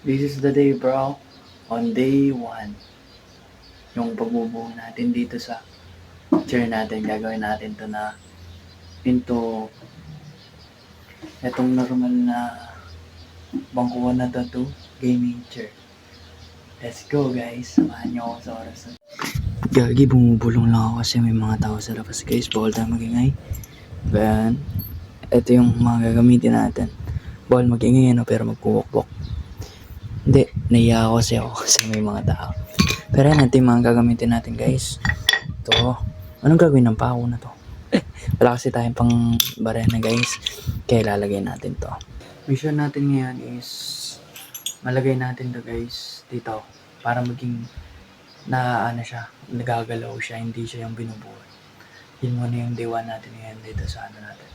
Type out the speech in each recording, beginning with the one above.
This is the day, bro. On day 1, yung pagbubuo natin dito sa chair natin, gagawin natin to na into itong normal na bangkuhan na to gaming chair. Let's go, guys. Samahan niyo ako sa oras na. Gagi, bumubulong lang ako kasi may mga tao sa labas, guys. Bawal tayo magingay. Then, ito yung mga gagamitin natin. Bawal magingay, no? Pero magpuwok-wok. Hindi, naiya ako kasi may mga tao. Pero yan, ito yung mga gagamitin natin, guys. Ito. Anong gagawin ng pako na to? Wala kasi tayong pang barena, guys. Kaya lalagay natin to. Mission natin ngayon is malagay natin to, guys, dito. Para maging nagagalaw siya, hindi siya yung binubuhat. Yun muna yung day 1 natin ngayon dito sa natin.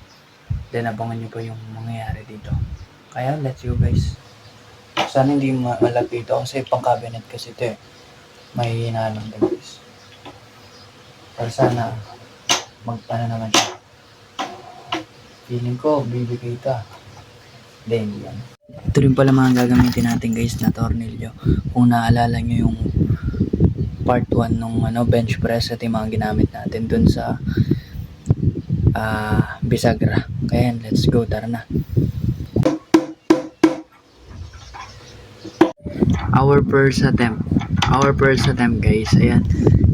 Then abangan nyo pa yung mangyayari dito. Kaya let's go, guys. Sana hindi malapit ito kasi pang cabinet kasi ito eh. May hinalang din, guys. Pero sana magpana naman siya. Feeling ko bibigay ito. Hindi yan. Ito rin pala mga gagamitin natin, guys, na tornilyo. Kung naalala nyo yung part 1 nung bench press, at yung mga ginamit natin dun sa bisagra. Kaya let's go, tara na. Our first attempt, guys. Ayan,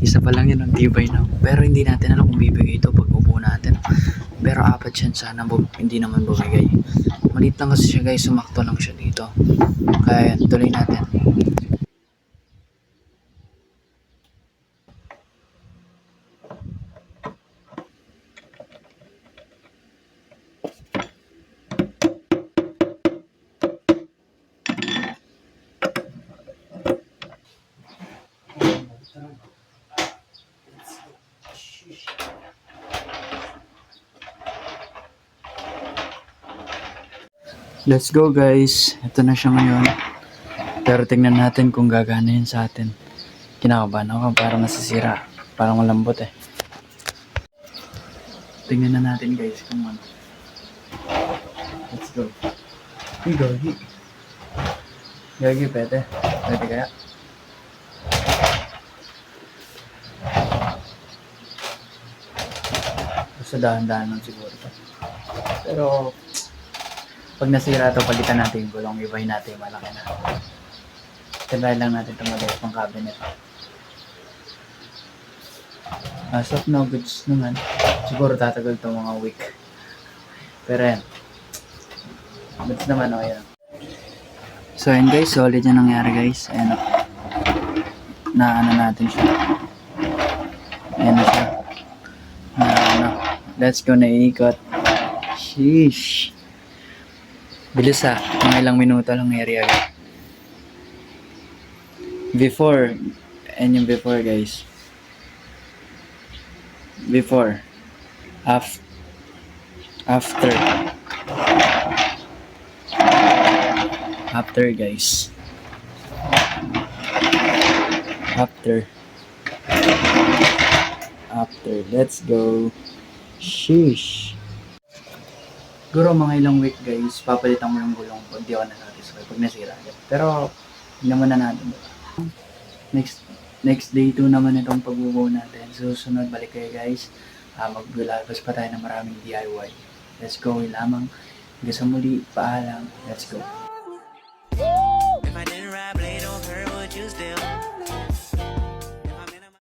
isa pa lang yun ang tibay na. Pero hindi natin alam kung bibigay ito pag upo natin. Pero 4 yan, sana hindi naman bumigay. Malit lang kasi siya, guys, sumakto lang siya dito. Kaya yan, tuloy natin. Let's go, guys. Ito na siya ngayon. Pero tingnan natin kung gagana yun sa atin. Kinakabahan ako para masisira. Parang malambot eh. Tingnan na natin, guys, kung ano. Let's go. Hey, Gagi. Gagi, pwede. Pwede kaya? Basta dahan-dahan lang siguro ito. Pero pag nasira ito, palitan natin yung gulong, ibahin natin yung malaki na. Tibahin lang natin itong maliit pang cabinet. As of now, goods naman. Siguro tatagal ito mga week. Pero yan. Goods naman, okay lang. So yan, guys, solid yung nangyari, guys. Ayan, natin siya. Ayan na siya. Let's go, naiikot. Sheesh. Bilis mga ilang minuto lang area, guys. Before, and yung before, guys. Before. After, guys. After. Let's go. Sheesh. Siguro mga ilang week, guys, papalitan mo yung gulong pag di ako na-satisfy, pag nasira. Pero, hindi naman na natin. Next day 2 naman itong pagbubuo natin. Susunod, balik kayo, guys. Maglalabas pa tayo ng maraming DIY. Let's go lamang. Hanggang sa muli, paalam. Let's go.